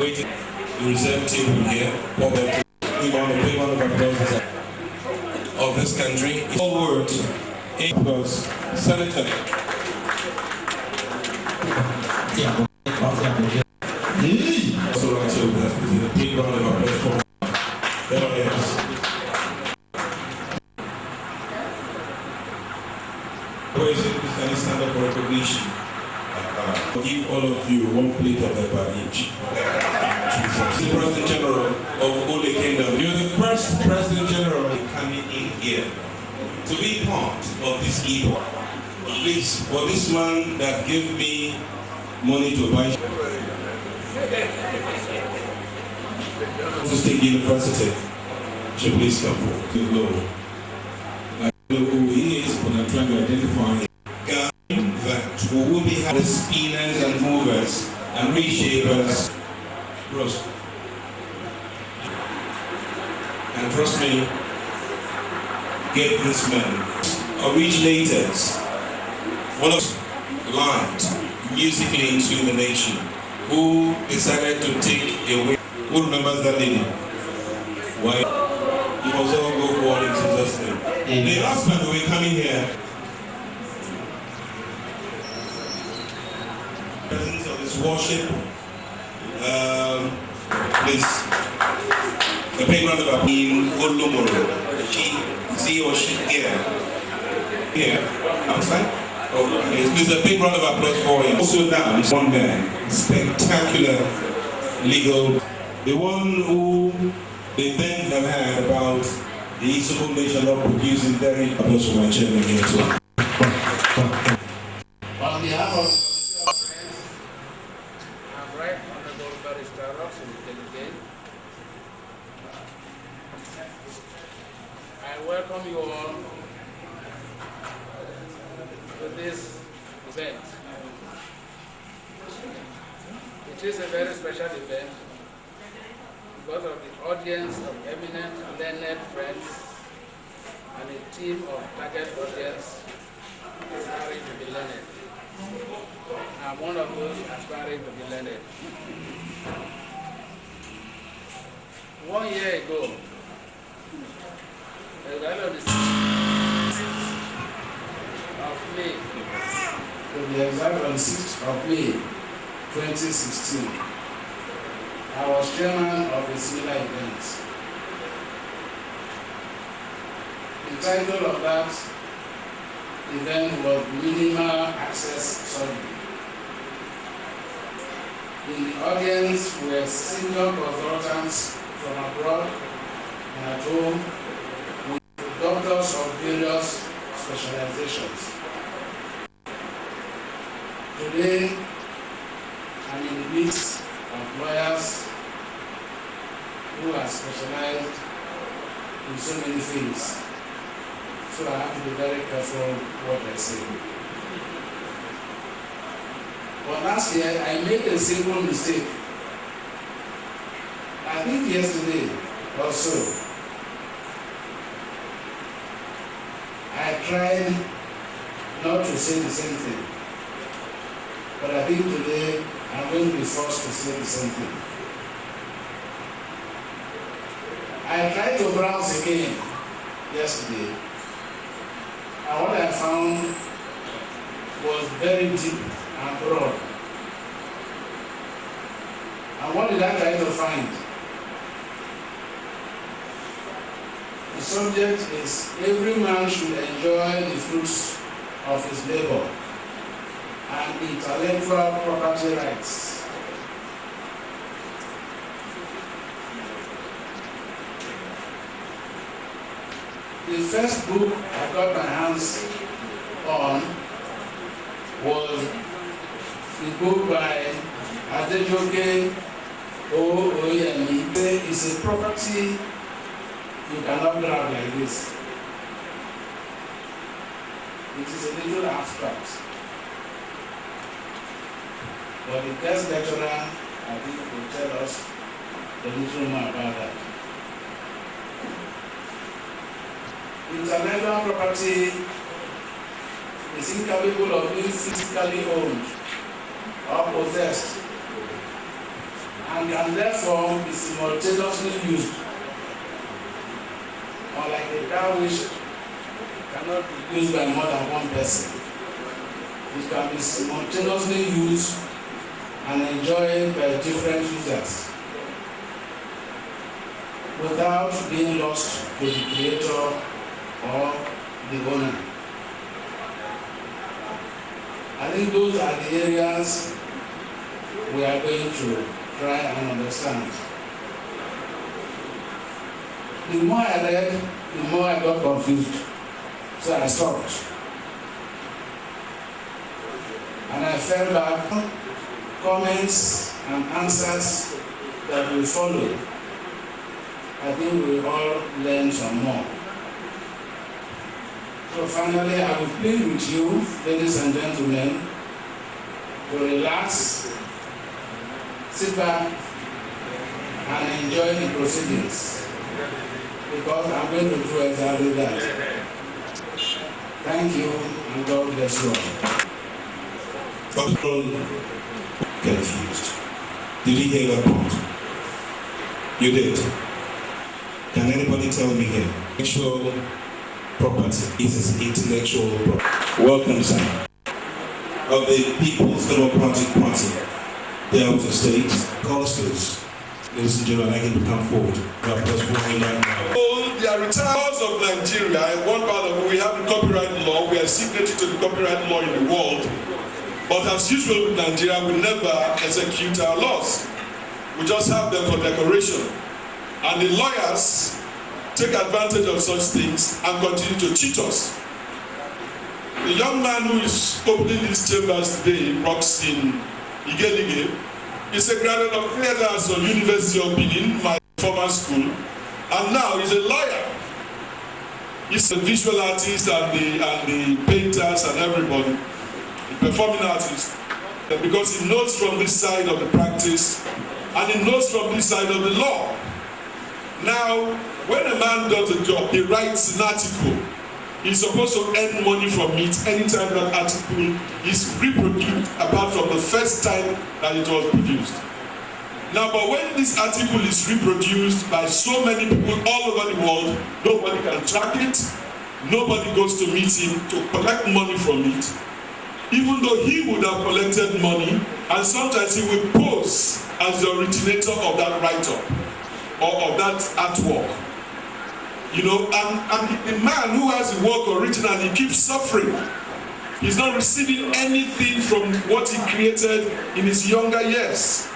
waiting the reserve table here. Big round of applause of this country. All words because Senator. So big round of applause for there it is. Can you stand up for recognition? I'll give all of you one plate of eba each. The President General of Ole Kingdom. You're the first President General coming in here to be part of this epoch. Please, for this man that gave me money to buy to State University, should please come forward. Please go. I don't know who he is, but I'm trying to identify him. That we will be having spinners and movers and reshapers. And trust me, get this man originators, one of light musically into the nation, who decided to take away. Who remembers that lady? Why? You must all go forward in Jesus' name. The last man who will come in here. Presence of this worship, please. The big round of applause in Olomoro. She or she here. Here, outside. Oh, please a big round of applause for him. Also now, this one man, spectacular legal, the one who they then have had about the Eastern Nation of producing very applause for my chairman here too. On behalf of Rockson Igelige, I welcome you all to this event. It is a very special event because of the audience of eminent, learned friends and a team of target audience aspiring to be learned. I'm one of those aspiring to be learned. 1 year ago, on the 6th of May 2016, I was chairman of a similar event. The title of that event was Minimal Access Surgery. In the audience were senior consultants from abroad and at home with doctors of various specializations. Today, I'm in the midst of lawyers who are specialized in so many things. So I have to be very careful what I say. But last year, I made a simple mistake. I think yesterday or so, I tried not to say the same thing. But I think today, I'm going to be forced to say the same thing. I tried to browse again yesterday. And what I found was very deep and broad. And what did I try to find? The subject is every man should enjoy the fruits of his labor and intellectual property rights. The first book I got my hands on was the book by Igelige. It's a property you cannot grab like this. It is a little abstract. But the guest lecturer, I think, will tell us a little more about that. Intellectual property is incapable of being physically owned or possessed and can therefore be simultaneously used. Unlike a car which cannot be used by more than one person. It can be simultaneously used and enjoyed by different users without being lost to the creator or the owner. I think those are the areas we are going to try and understand. The more I read, the more I got confused. So I stopped. And I fell back. Comments and answers that will follow. I think we will all learn some more. So finally, I will plead with you, ladies and gentlemen, to relax, sit back, and enjoy the proceedings, because I'm going to do exactly that. Thank you, and God bless you all. Confused. Did you hear that part? You did. Can anybody tell me here? Intellectual property is intellectual property. Welcome, sir. Of the People's Democratic Party, there was a state, Constance. Ladies and gentlemen, I can come forward. They are retired of Nigeria. In one part of it, we have the copyright law. We are signatory to the copyright law in the world. But as usual with Nigeria, we never execute our laws. We just have them for decoration. And the lawyers take advantage of such things and continue to cheat us. The young man who is opening these chambers today, Rockson Igelige, is a graduate of theatres of University of Benin, my former school, and now he's a lawyer. He's a visual artist and the painters and everybody. Performing artist, because he knows from this side of the practice and he knows from this side of the law. Now, when a man does a job, he writes an article. He's supposed to earn money from it anytime that article is reproduced, apart from the first time that it was produced. Now, but when this article is reproduced by so many people all over the world, nobody can track it, nobody goes to meet him to collect money from it. Even though he would have collected money, and sometimes he will pose as the originator of that write-up or of that artwork. You know, and the man who has the work originally keeps suffering. He's not receiving anything from what he created in his younger years.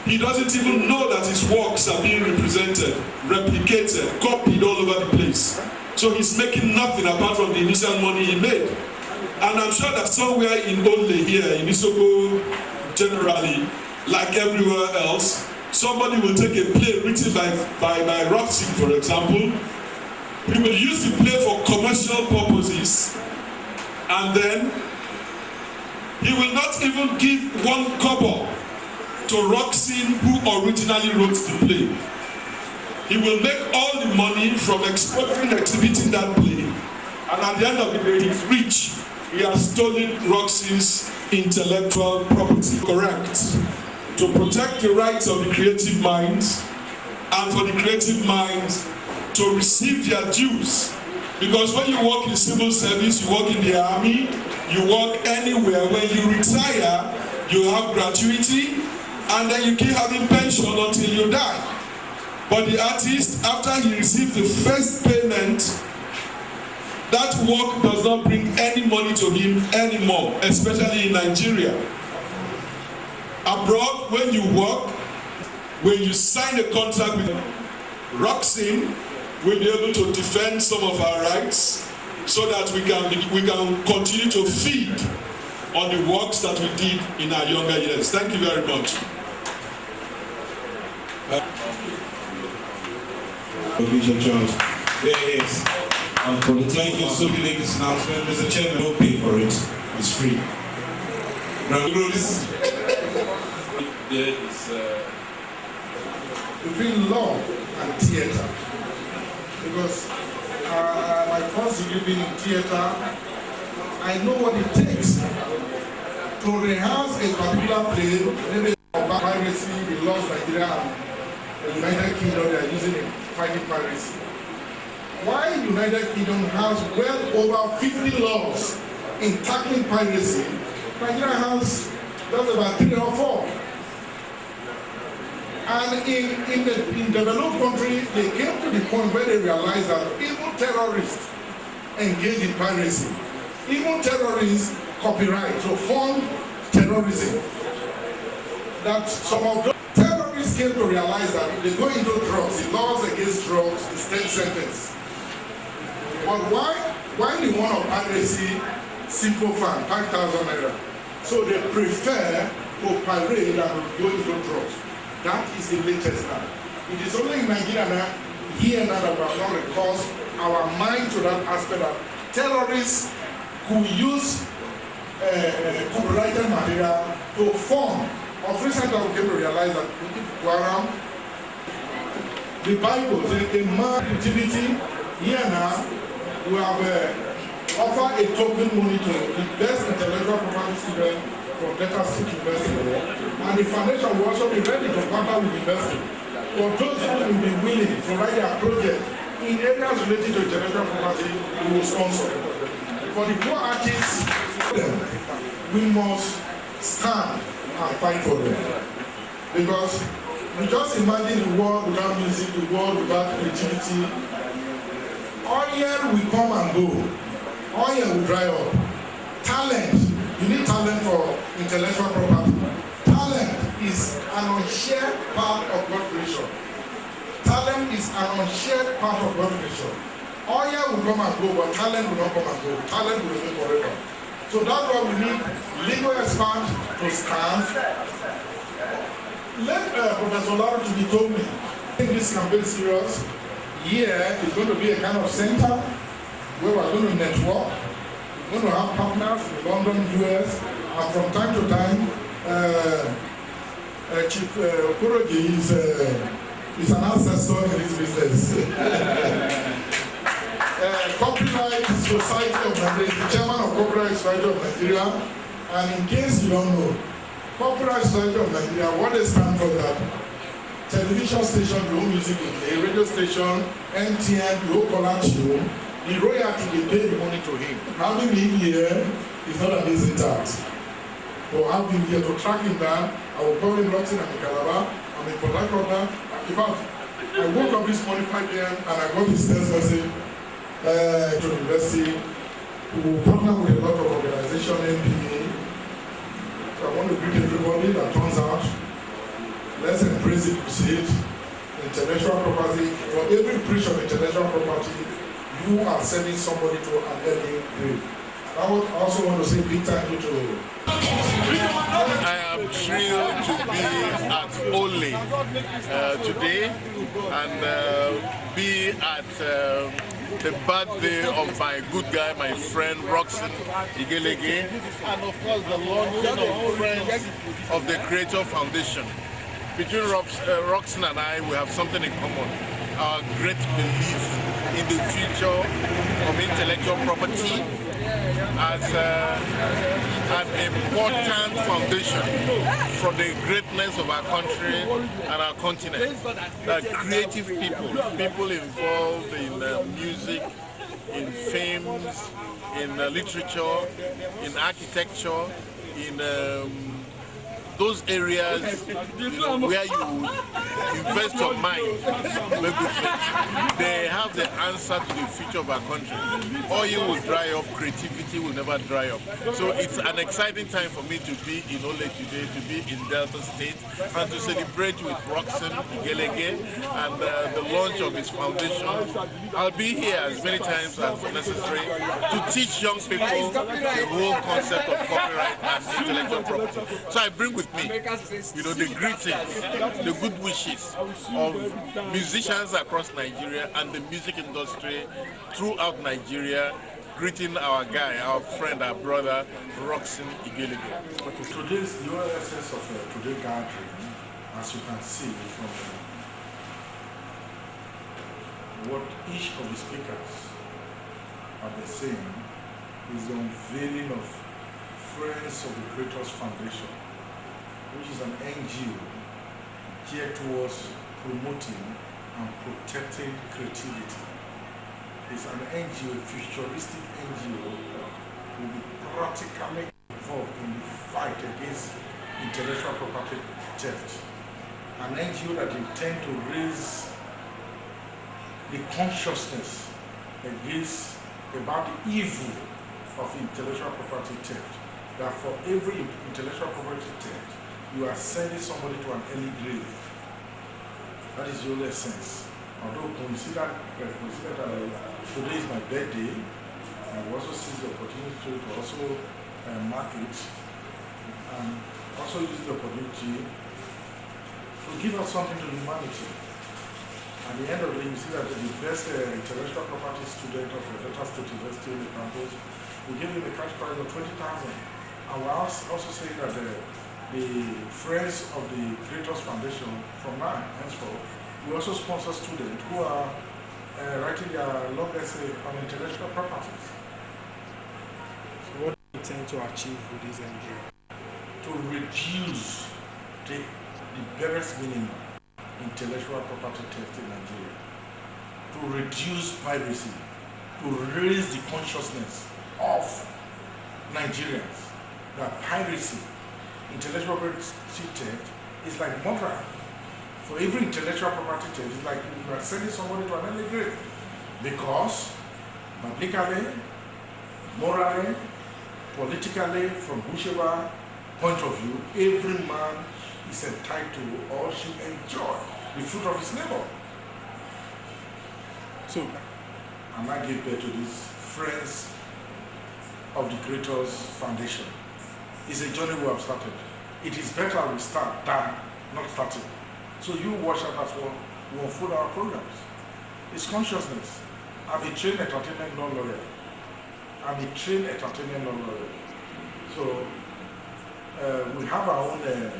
He doesn't even know that his works are being represented, replicated, copied all over the place. So he's making nothing apart from the initial money he made. And I'm sure that somewhere in Ole here, in Isoko generally, like everywhere else, somebody will take a play written by Rockson, for example. He will use the play for commercial purposes, and then he will not even give one kobo to Rockson, who originally wrote the play. He will make all the money from exhibiting that play, and at the end of the day, he's rich. He has stolen Rockson's intellectual property. Correct. To protect the rights of the creative minds and for the creative minds to receive their dues. Because when you work in civil service, you work in the army, you work anywhere, when you retire, you have gratuity and then you keep having pension until you die. But the artist, after he receives the first payment, that work does not bring any money to him anymore, especially in Nigeria. Abroad, when you work, when you sign a contract with Rockson, we'll be able to defend some of our rights so that we can continue to feed on the works that we did in our younger years. Thank you very much. Yes. Thank you so much, ladies and gentlemen. Mr. Chairman, don't pay for it. It's free. Now, you know this. There is between law and theatre, because my first degree in theatre, I know what it takes to rehearse a particular play, maybe piracy, the laws Nigeria and the United Kingdom they are using in fighting piracy. While the United Kingdom has well over 50 laws in tackling piracy, Nigeria has just about 3 or 4. And in developed countries, they came to the point where they realized that even terrorists engage in piracy. Even terrorists copyright to fund terrorism. That some of those terrorists came to realize that if they go into drugs, the laws against drugs is 10 sentences. But why the one of piracy, simple fine, 5,000 naira? So they prefer to pirate than to go into drugs. That is the latest now. It is only in Nigeria now, here now that we have not recourse our mind to that aspect that terrorists could use copyrighted material to form. Of recent time we came to realize that the Bible, the man activity, here now, we have offered a token money to the best intellectual property student from Delta State University. And the foundation will also be ready to partner with the university. For those who will be willing to write their project in areas related to intellectual property, we will sponsor. For the poor artists, we must stand and fight for them. Because we just imagine the world without music, the world without creativity. Oil will come and go. Oil will dry up. Talent, you need talent for intellectual property. Talent is an unshared part of God creation. Talent is an unshared part of God creation. Oil will come and go, but talent will not come and go. Talent will remain forever. So that's why we need legal experts to stand. Let Professor Larry be told me, I think this campaign serious. Here is going to be a kind of center where we're going to network. We're going to have partners in London, US, and from time to time, Chief Okoroji is an ancestor in this business. Copyright Society of Nigeria is the chairman of Copyright Society of Nigeria, and in case you don't know, Copyright Society of Nigeria, what they stand for that? Television station, the whole music play, radio station, MTN, the whole collapse show, the royalty they pay the money to him. Having him here is not an easy task. To have him here, to track him down, I will call him Rockson Igelige, I'm in Port Harcourt. In fact, I woke up this morning 5 a.m. and I got his text message to the university. We will partner with a lot of organizations, NPA. So I want to greet everybody that turns out. Let's embrace it, crusade, intellectual property. For every breach of intellectual property, you are sending somebody to an early grave. I would also want to say big thank you to. I am thrilled to be at Ole today and be at the birthday of my good guy, my friend Rockson Igelige, and of course the launching of Friends of the Creator Foundation. Between Rockson and I, we have something in common. Our great belief in the future of intellectual property as an important foundation for the greatness of our country and our continent. That creative people involved in music, in films, in literature, in architecture, in those areas where you invest your mind, they have the answer to the future of our country. Oil will dry up, creativity will never dry up. So it's an exciting time for me to be in Ole today, to be in Delta State, and to celebrate with Rockson Igelige and the launch of his foundation. I'll be here as many times as necessary to teach young people the whole concept of copyright and intellectual property. So I bring with me, the greetings, the good wishes of musicians across Nigeria and the music industry throughout Nigeria, greeting our guy, our friend, our brother, Rockson Igelige. Okay, today's the essence of today's gathering, as you can see from what each of the speakers have been saying, is the unveiling of Friends of the Creators Foundation, which is an NGO geared towards promoting and protecting creativity. It's an NGO, a futuristic NGO, who will be practically involved in the fight against intellectual property theft. An NGO that intends to raise the consciousness about the evil of intellectual property theft. That for every intellectual property theft, you are sending somebody to an early grave. That is the only essence. Although consider that today is my birthday, I will also seize the opportunity to also mark it, and also use the opportunity to give out something to humanity. At the end of the day, you see that the best intellectual property student of Delta State University in the campus, we give him a cash prize of 20,000. And we're also saying that the Friends of the Creators Foundation from now henceforth, we also sponsor students who are writing their long essay on intellectual properties. So what do you intend to achieve with this NGO? To reduce the barest minimum intellectual property theft in Nigeria, to reduce piracy, to raise the consciousness of Nigerians that piracy, intellectual property theft is like murder. For every intellectual property theft, it's like you are sending somebody to an early grave. Because publicly, morally, politically, from whichever point of view, every man is entitled to or should enjoy the fruit of his labor. So, and I give birth to this Friends of the Creators Foundation. It's a journey we have started. It is better we start than not starting. So you watch out as well, we unfold our programs. It's consciousness. I'm a trained entertainment law lawyer. So we have our own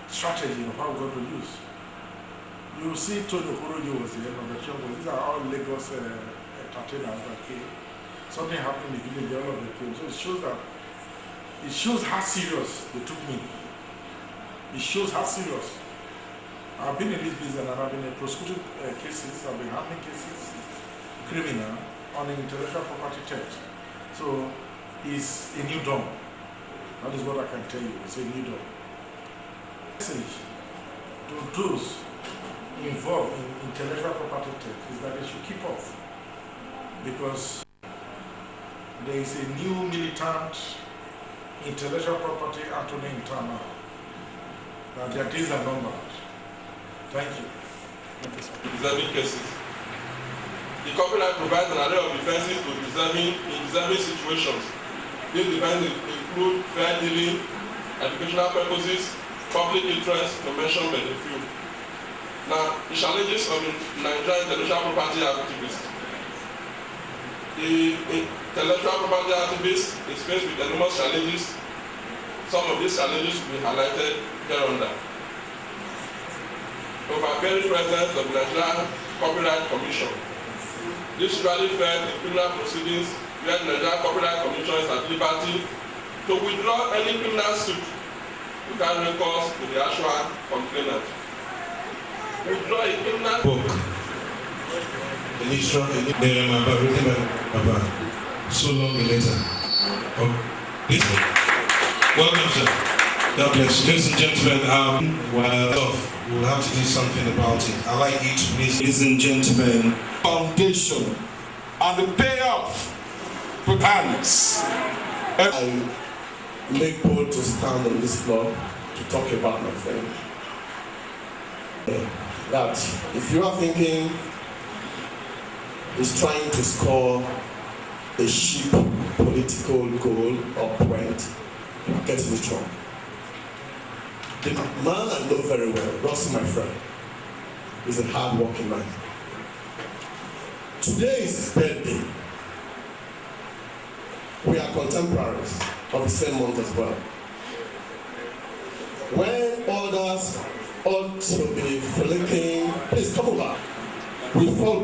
strategy of how we're going to use. You see Tony Okoroji was here, these are all Lagos entertainers that came. Something happened in the village, all of them came. So it shows how serious they took me. It shows how serious. I've been in this business and I've been prosecuting cases, I've been handling cases, criminal, on intellectual property theft. So it's a new dawn. That is what I can tell you, it's a new dawn. Message to those involved in intellectual property theft is that they should keep off. Because there is a new militant intellectual property attorney in town now. That their days are numbered. Thank you. Deserving cases. The copyright provides an array of defenses to deserving situations. These defenses include fair dealing, educational purposes, public interest, to mention but a few. Now, the challenges of Nigerian intellectual property activists. The intellectual property activist is faced with enormous challenges. Some of these challenges will be highlighted hereunder. Overbearing presence of the Nigerian Copyright Commission. This usually fails in criminal proceedings where the Nigerian Copyright Commission is at liberty to withdraw any criminal suit to carry recourse to the actual complainant. Withdraw a criminal book. So long later. Welcome, sir. God bless. Ladies and gentlemen, we'll have to do something about it. I like you to please, ladies and gentlemen, Foundation and the payoff for hands. I make bold to stand on this floor to talk about my friend. That if you are thinking he's trying to score a cheap political goal or point, you're getting it wrong. The man I know very well, Rockson, my friend, is a hard-working man. Today is his birthday. We are contemporaries of the same month as well. When others ought to be flicking, please come over. We fall